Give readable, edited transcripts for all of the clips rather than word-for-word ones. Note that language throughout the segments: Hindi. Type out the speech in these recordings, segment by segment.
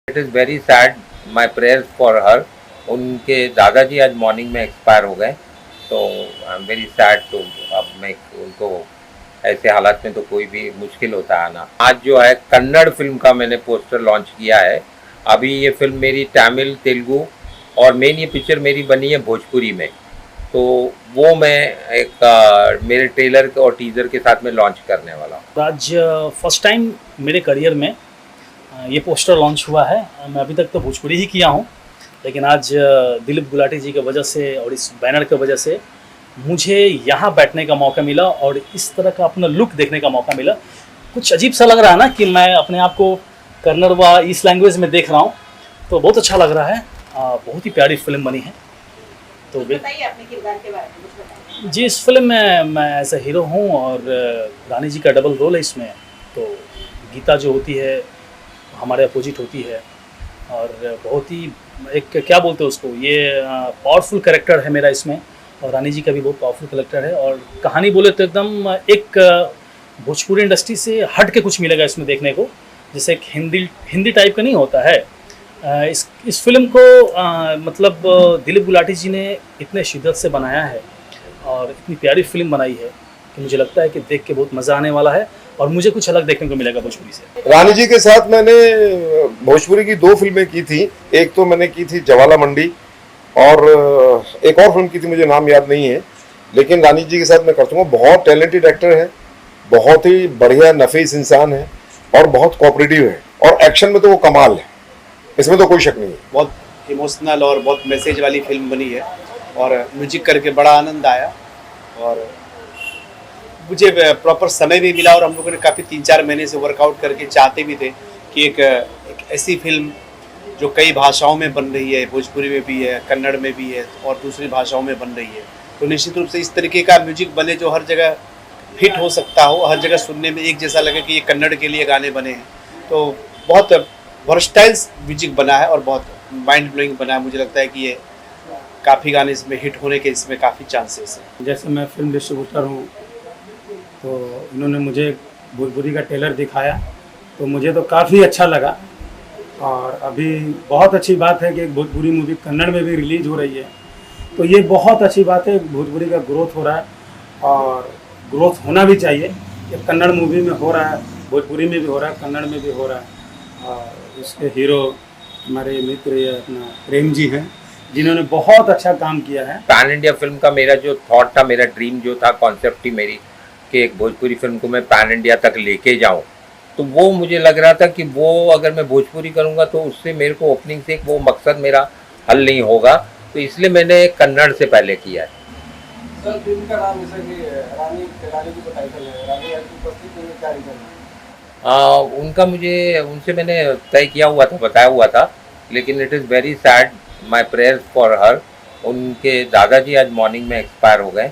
It is very sad, my prayers for her. उनके दादाजी आज मॉर्निंग में एक्सपायर हो गए, तो आई एम वेरी सैड। तो अब मैं उनको ऐसे हालात में तो कोई भी मुश्किल होता है आना। आज जो है कन्नड़ फिल्म का मैंने पोस्टर लॉन्च किया है। अभी ये फिल्म मेरी तमिल, तेलुगु और मेन ये पिक्चर मेरी बनी है भोजपुरी में। तो वो मैं एक मेरे ट्रेलर और टीजर के साथ में लॉन्च करने वाला हूँ। आज फर्स्ट टाइम मेरे करियर में ये पोस्टर लॉन्च हुआ है। मैं अभी तक तो भोजपुरी ही किया हूँ, लेकिन आज दिलीप गुलाटी जी की वजह से और इस बैनर की वजह से मुझे यहाँ बैठने का मौका मिला और इस तरह का अपना लुक देखने का मौका मिला। कुछ अजीब सा लग रहा है ना कि मैं अपने आप को कन्नड़ व इस लैंग्वेज में देख रहा हूँ, तो बहुत अच्छा लग रहा है। बहुत ही प्यारी फिल्म बनी है। तो बताइए अपने किरदार के बारे में कुछ बताइए। जी, इस फिल्म में मैं एज ए हीरो हूँ और रानी जी का डबल रोल है इसमें। तो गीता जो होती है हमारे अपोजिट होती है और बहुत ही एक क्या बोलते हैं उसको, ये पावरफुल कैरेक्टर है मेरा इसमें। और रानी जी का भी बहुत पावरफुल कैरेक्टर है। और कहानी बोले तो एकदम एक भोजपुरी इंडस्ट्री से हट के कुछ मिलेगा इसमें देखने को, जैसे एक हिंदी टाइप का नहीं होता है। इस फिल्म को मतलब दिलीप गुलाटी जी ने इतने शिद्दत से बनाया है और इतनी प्यारी फिल्म बनाई है कि मुझे लगता है कि देख के बहुत मज़ा आने वाला है और मुझे कुछ अलग देखने को मिलेगा भोजपुरी से। रानी जी के साथ मैंने भोजपुरी की 2 फिल्में की थी। एक तो मैंने की थी ज्वाला मंडी और एक और फिल्म की थी, मुझे नाम याद नहीं है, लेकिन रानी जी के साथ मैं करता हूँ। बहुत टैलेंटेड एक्टर है, बहुत ही बढ़िया नफीस इंसान है और बहुत कोऑपरेटिव है और एक्शन में तो वो कमाल है, इसमें तो कोई शक नहीं है। बहुत इमोशनल और बहुत मैसेज वाली फिल्म बनी है और म्यूजिक करके बड़ा आनंद आया और मुझे प्रॉपर समय भी मिला और हम लोगों ने काफ़ी 3-4 महीने से वर्कआउट करके चाहते भी थे कि एक ऐसी फिल्म जो कई भाषाओं में बन रही है, भोजपुरी में भी है, कन्नड़ में भी है और दूसरी भाषाओं में बन रही है, तो निश्चित रूप से इस तरीके का म्यूजिक बने जो हर जगह फिट हो सकता हो, हर जगह सुनने में एक जैसा लगे कि ये कन्नड़ के लिए गाने बने हैं। तो बहुत वर्सटाइल म्यूजिक बना है और बहुत माइंड ब्लोइंग बना है। मुझे लगता है कि ये काफ़ी गाने इसमें हिट होने के इसमें काफ़ी चांसेस हैं। जैसे मैं फिल्म डिस्ट्रीब्यूटर हूँ, तो इन्होंने मुझे भोजपुरी का ट्रेलर दिखाया तो मुझे तो काफ़ी अच्छा लगा। और अभी बहुत अच्छी बात है कि एक भोजपुरी मूवी कन्नड़ में भी रिलीज़ हो रही है, तो ये बहुत अच्छी बात है। भोजपुरी का ग्रोथ हो रहा है और ग्रोथ होना भी चाहिए। ये कन्नड़ मूवी में हो रहा है, भोजपुरी में भी हो रहा है, कन्नड़ में भी हो रहा है। और इसके हीरो हमारे मित्र ये अपना प्रेम जी हैं, जिन्होंने बहुत अच्छा काम किया है। पैन इंडिया फिल्म का मेरा जो थॉट था, मेरा ड्रीम जो था, कॉन्सेप्ट थी मेरी कि एक भोजपुरी फिल्म को मैं पैन इंडिया तक लेके जाऊं, तो वो मुझे लग रहा था कि वो अगर मैं भोजपुरी करूंगा तो उससे मेरे को ओपनिंग से वो मकसद मेरा हल नहीं होगा, तो इसलिए मैंने कन्नड़ से पहले किया है। सर, फिल्म का नाम जैसा कि रानी की तो टाइटल है, रानी की उपस्थिति में क्या रीजन है? उनका मुझे उनसे मैंने तय किया हुआ था, बताया हुआ था, लेकिन it is very sad, my prayers for her. उनके दादाजी आज मॉर्निंग में एक्सपायर हो गए,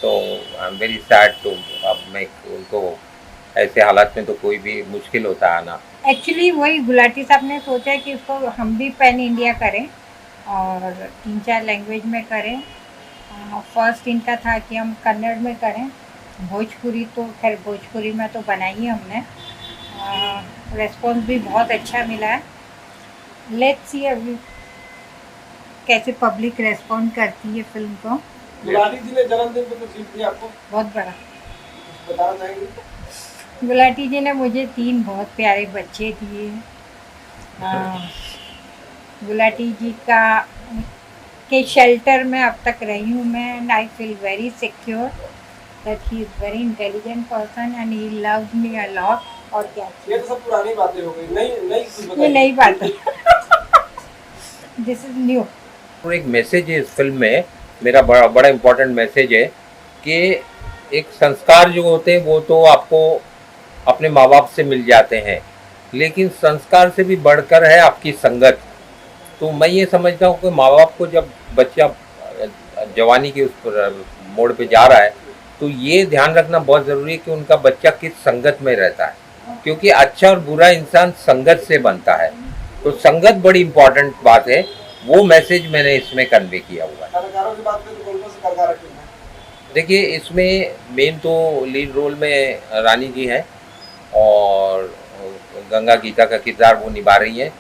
तो आई एम वेरी सैड। तो अब मैं उनको ऐसे हालात में तो कोई भी मुश्किल होता है आना। एक्चुअली वही गुलाटी साहब ने सोचा है कि इसको हम भी पैन इंडिया करें और 3-4 लैंग्वेज में करें। फर्स्ट इनका था कि हम कन्नड़ में करें, भोजपुरी तो खैर भोजपुरी में तो बनाई है हमने। रेस्पॉन्स भी बहुत अच्छा मिला है। लेट्स सी अभी कैसे पब्लिक रेस्पॉन्ड करती है फिल्म को। गुलाटी जी ने जन्मदिन पे कुछ गिफ्ट दिया आपको, बहुत बड़ा। बताना चाहेंगे? गुलाटी जी ने मुझे 3 बहुत प्यारे बच्चे दिए। गुलाटी जी के शेल्टर में अब तक रही हूँ मैं, and I feel very secure that he is very intelligent person and he loves me a lot. और क्या ये तो सब पुरानी बातें हो गई, नई कुछ ये बताइए। नई बात है। This is new. और एक मैसेज है इस फिल्म में, मेरा बड़ा इम्पोर्टेंट मैसेज है कि एक संस्कार जो होते हैं वो तो आपको अपने माँ बाप से मिल जाते हैं, लेकिन संस्कार से भी बढ़कर है आपकी संगत। तो मैं ये समझता हूँ कि माँ बाप को जब बच्चा जवानी के उस मोड़ पे जा रहा है, तो ये ध्यान रखना बहुत ज़रूरी है कि उनका बच्चा किस संगत में रहता है, क्योंकि अच्छा और बुरा इंसान संगत से बनता है। तो संगत बड़ी इम्पोर्टेंट बात है, वो मैसेज मैंने इसमें कन्वे किया हुआ है। कलाकारों की बात करें तो कौन-कौन से कलाकार रखे हैं? देखिए, इसमें मेन तो लीड रोल में रानी जी हैं और गंगा गीता का किरदार वो निभा रही हैं।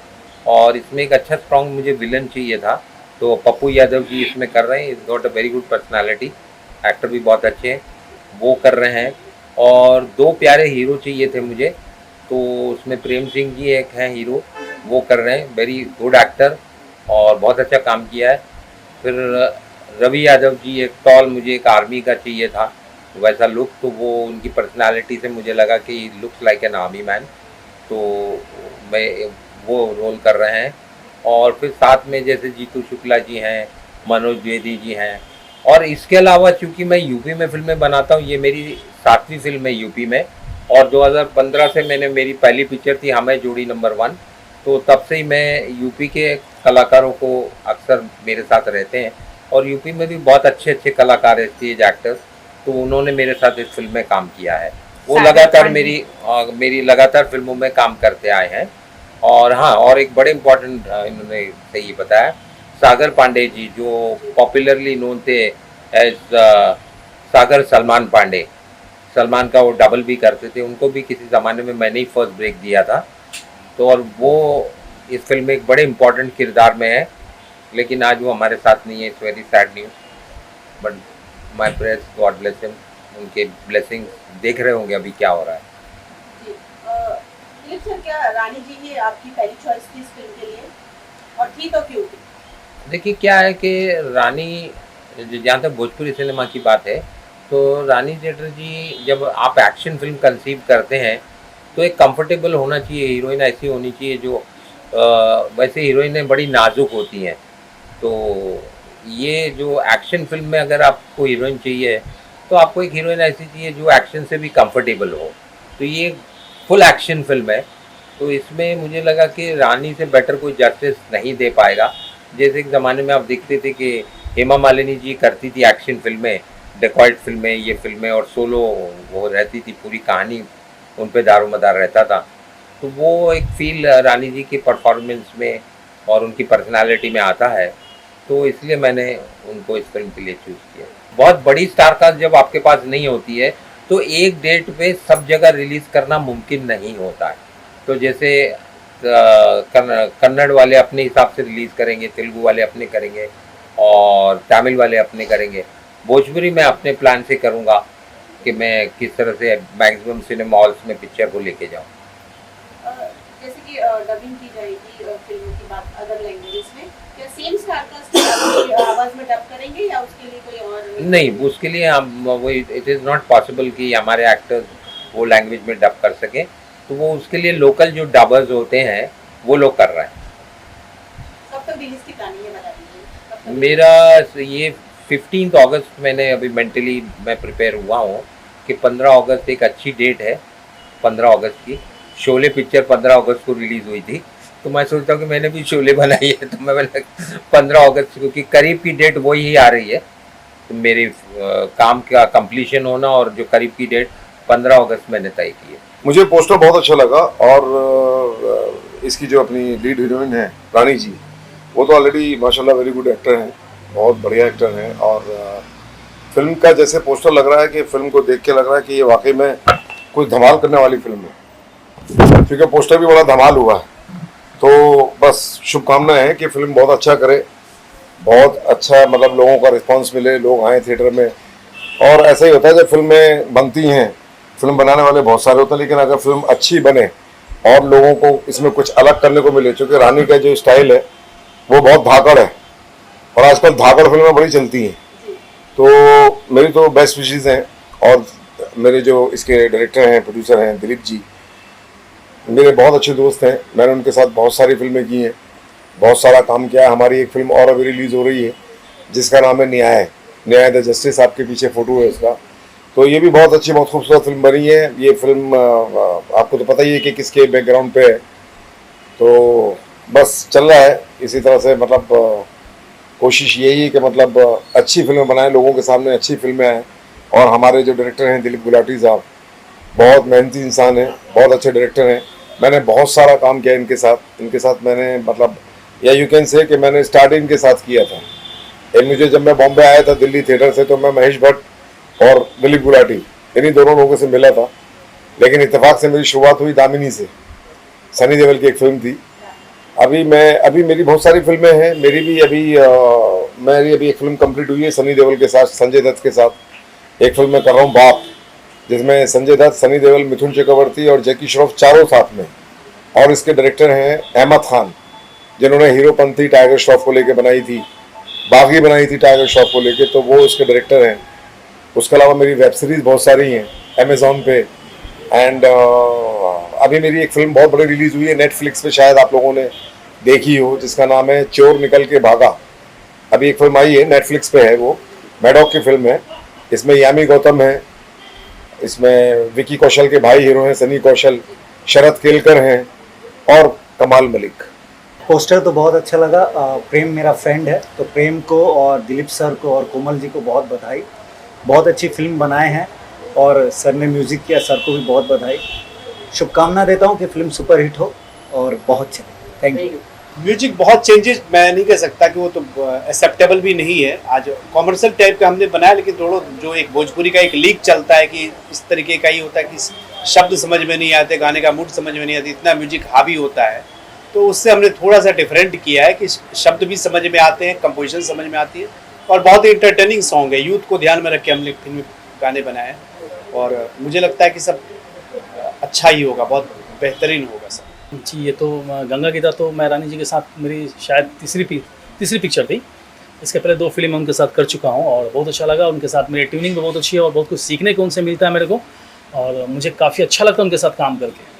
और इसमें एक अच्छा स्ट्रॉन्ग मुझे विलन चाहिए था, तो पप्पू यादव जी इसमें कर रहे हैं। Is got a very good personality, actor भी बहुत अच्छे हैं, वो कर रहे हैं। और दो प्यारे हीरो चाहिए थे मुझे, तो उसमें प्रेम सिंह जी एक हैं हीरो, वो कर रहे हैं, वेरी गुड एक्टर और बहुत अच्छा काम किया है। फिर रवि यादव जी एक टॉल, मुझे एक आर्मी का चाहिए था वैसा लुक, तो वो उनकी पर्सनालिटी से मुझे लगा कि looks like an army man, तो मैं वो रोल कर रहे हैं। और फिर साथ में जैसे जीतू शुक्ला जी हैं, मनोज द्विवेदी जी हैं। और इसके अलावा चूँकि मैं यूपी में फिल्में बनाता हूँ, ये मेरी 7वीं फिल्म है यूपी में, और 2015 से मैंने मेरी पहली पिक्चर थी हमें जोड़ी नंबर 1, तो तब से ही मैं यूपी के कलाकारों को अक्सर मेरे साथ रहते हैं। और यूपी में भी बहुत अच्छे अच्छे कलाकार हैं, स्टेज एक्टर्स, तो उन्होंने मेरे साथ इस फिल्म में काम किया है। वो सागर लगातार पांडे। मेरी लगातार फिल्मों में काम करते आए हैं। और हाँ, और एक बड़े इम्पोर्टेंट इन्होंने सही बताया, सागर पांडे जी जो पॉपुलरली नोन थे एज सागर सलमान पांडे, सलमान का वो डबल भी करते थे, उनको भी किसी ज़माने में मैंने ही फर्स्ट ब्रेक दिया था। तो और वो इस फिल्म में एक बड़े इम्पोर्टेंट किरदार में है, लेकिन आज वो हमारे साथ नहीं है। It's very sad news, but my prayers, God bless him, उनके ब्लेसिंग्स देख रहे होंगे अभी क्या हो रहा है। जी दिलीप सर, क्या रानी जी ही आपकी पहली चॉइस थी इस फिल्म के लिए, और थी तो क्यों थी? देखिए क्या है कि रानी, जहाँ तक भोजपुरी सिनेमा की बात है, तो रानी चटर्जी जब आप एक्शन फिल्म कंसीव करते हैं तो एक कंफर्टेबल होना चाहिए, हीरोइन ऐसी होनी चाहिए जो वैसे हीरोइनें बड़ी नाजुक होती हैं, तो ये जो एक्शन फिल्म में अगर आपको हीरोइन चाहिए तो आपको एक हीरोइन ऐसी चाहिए जो एक्शन से भी कंफर्टेबल हो। तो ये फुल एक्शन फिल्म है, तो इसमें मुझे लगा कि रानी से बेटर कोई जस्टिस नहीं दे पाएगा। जैसे एक ज़माने में आप देखते थे कि हेमा मालिनी जी करती थी एक्शन फिल्में, डेकॉइट फिल्में, ये फिल्में, और सोलो वो रहती थी, पूरी कहानी उन पे दारोमदार रहता था। तो वो एक फील रानी जी की परफॉर्मेंस में और उनकी पर्सनालिटी में आता है, तो इसलिए मैंने उनको इस फिल्म के लिए चूज़ किया। बहुत बड़ी स्टार कास्ट जब आपके पास नहीं होती है तो एक डेट पे सब जगह रिलीज़ करना मुमकिन नहीं होता है। तो जैसे कन्नड़ वाले अपने हिसाब से रिलीज़ करेंगे, तेलुगु वाले अपने करेंगे, और तमिल वाले अपने करेंगे। भोजपुरी मैं अपने प्लान से करूँगा कि मैं किस तरह से मैक्सिमम सिनेमा हॉल्स में पिक्चर को लेके जाऊँ। जैसे कि डबिंग की जाएगी फिल्मों की बात अदर लैंग्वेजेस में, क्या सेम स्टार कास्ट आवाज़ में डब करेंगे या उसके लिए कोई और? नहीं, उसके लिए हम वो इट इज़ नॉट पॉसिबल कि हमारे एक्टर्स वो लैंग्वेज में डब कर सकें, तो वो उसके लिए लोकल जो डबर्स होते हैं वो लोग कर रहे हैं। कब तक रिलीज की प्लानिंग है, बता दीजिए। मेरा ये 15 अगस्त मैंने अभी मेंटली मैं प्रिपेयर हुआ हूँ कि 15 अगस्त एक अच्छी डेट है। 15 अगस्त की शोले पिक्चर 15 अगस्त को रिलीज़ हुई थी, तो मैं सोचता हूँ कि मैंने भी शोले बनाई है, तो मैं 15 अगस्त, क्योंकि करीब की डेट वही ही आ रही है, तो मेरे काम का कंप्लीशन होना और जो करीब की डेट 15 अगस्त मैंने तय की है। मुझे पोस्टर बहुत अच्छा लगा, और इसकी जो अपनी लीड हीरोइन है रानी जी, वो तो ऑलरेडी माशाल्लाह वेरी गुड एक्टर हैं, बहुत बढ़िया एक्टर हैं। और फिल्म का जैसे पोस्टर लग रहा है कि फिल्म को देख के लग रहा है कि ये वाकई में कोई धमाल करने वाली फिल्म है, क्योंकि पोस्टर भी बड़ा धमाल हुआ है। तो बस शुभकामनाएं हैं कि फिल्म बहुत अच्छा करे, बहुत अच्छा मतलब लोगों का रिस्पांस मिले, लोग आए थिएटर में। और ऐसा ही होता है जब फिल्में बनती हैं, फिल्म बनाने वाले बहुत सारे होते हैं, लेकिन अगर फिल्म अच्छी बने और लोगों को इसमें कुछ अलग करने को मिले, क्योंकि रानी का जो स्टाइल है वो बहुत धाकड़ है, और आजकल धाकड़ फिल्में बड़ी चलती हैं। तो मेरी तो बेस्ट विशेज़ हैं, और मेरे जो इसके डायरेक्टर हैं, प्रोड्यूसर हैं दिलीप जी, मेरे बहुत अच्छे दोस्त हैं। मैंने उनके साथ बहुत सारी फिल्में की हैं, बहुत सारा काम किया है। हमारी एक फिल्म और अभी रिलीज़ हो रही है जिसका नाम है न्याय द जस्टिस, आपके पीछे फ़ोटो है उसका। तो ये भी बहुत अच्छी, बहुत खूबसूरत फिल्म बनी है। ये फिल्म आपको तो पता ही है कि किसके बैकग्राउंड पे है, तो बस चल रहा है इसी तरह से। मतलब कोशिश यही है कि मतलब अच्छी फिल्में बनाएं, लोगों के सामने अच्छी फिल्में आएँ। और हमारे जो डायरेक्टर हैं दिलीप गुलाटी साहब, बहुत मेहनती इंसान हैं, बहुत अच्छे डायरेक्टर हैं। मैंने बहुत सारा काम किया इनके साथ मैंने मतलब, या यू कैन से कि मैंने स्टार्ट इनके साथ किया था। मुझे जब मैं बॉम्बे आया था दिल्ली थिएटर से, तो मैं महेश भट्ट और दिलीप गुलाटी इन्हीं दोनों लोगों से मिला था। लेकिन इत्तेफाक से मेरी शुरुआत हुई दामिनी से, सनी देओल की एक फिल्म थी, अभी मेरी बहुत सारी फिल्में हैं। मेरी अभी एक फिल्म कंप्लीट हुई है सनी देओल के साथ, संजय दत्त के साथ। एक फिल्म मैं कर रहा हूँ बाप, जिसमें संजय दत्त, सनी देओल, मिथुन चक्रवर्ती और जैकी श्रॉफ चारों साथ में। और इसके डायरेक्टर हैं अहमद खान, जिन्होंने हीरोपंथी टाइगर श्रॉफ को लेके बनाई थी, बागी बनाई थी टाइगर श्रॉफ को लेके, तो वो उसके डायरेक्टर हैं। उसके अलावा मेरी वेब सीरीज बहुत सारी हैं अमेजोन पे। एंड अभी मेरी एक फिल्म बहुत बड़ी रिलीज हुई है नेटफ्लिक्स पे, शायद आप लोगों ने देखी हो, जिसका नाम है चोर निकल के भागा। अभी एक फिल्म आई है नेटफ्लिक्स पे है, वो मैडॉक की फिल्म है। इसमें यामी गौतम है, इसमें विकी कौशल के भाई हीरो हैं सनी कौशल, शरद केलकर हैं और कमाल मलिक। पोस्टर तो बहुत अच्छा लगा। प्रेम मेरा फ्रेंड है, तो प्रेम को और दिलीप सर को और कोमल जी को बहुत बधाई। बहुत अच्छी फिल्म बनाए हैं और सर ने म्यूज़िक किया, सर को भी बहुत बधाई। शुभकामना देता हूँ कि फिल्म सुपरहिट हो और बहुत चले। Thank you. म्यूजिक बहुत चेंजेस मैं नहीं कह सकता कि वो तो एक्सेप्टेबल भी नहीं है। आज कॉमर्शियल टाइप का हमने बनाया, लेकिन थोड़ा जो एक भोजपुरी का एक लीक चलता है कि इस तरीके का ही होता है कि शब्द समझ में नहीं आते, गाने का मूड समझ में नहीं आती, इतना म्यूजिक हावी होता है। तो उससे हमने थोड़ा सा डिफरेंट किया है कि शब्द भी समझ में आते हैं, कंपोजिशन समझ में आती है और बहुत ही इंटरटेनिंग सॉन्ग है। यूथ को ध्यान में रख के हमने फिल्म गाने बनाए हैं और मुझे लगता है कि सब अच्छा ही होगा, बहुत बेहतरीन होगा सब। जी, ये तो गंगा गीता तो मैं रानी जी के साथ मेरी शायद तीसरी पिक्चर थी। इसके पहले 2 फिल्म उनके साथ कर चुका हूँ और बहुत अच्छा लगा। उनके साथ मेरी ट्यूनिंग भी बहुत अच्छी है और बहुत कुछ सीखने को उनसे मिलता है मेरे को, और मुझे काफ़ी अच्छा लगता है उनके साथ काम करके।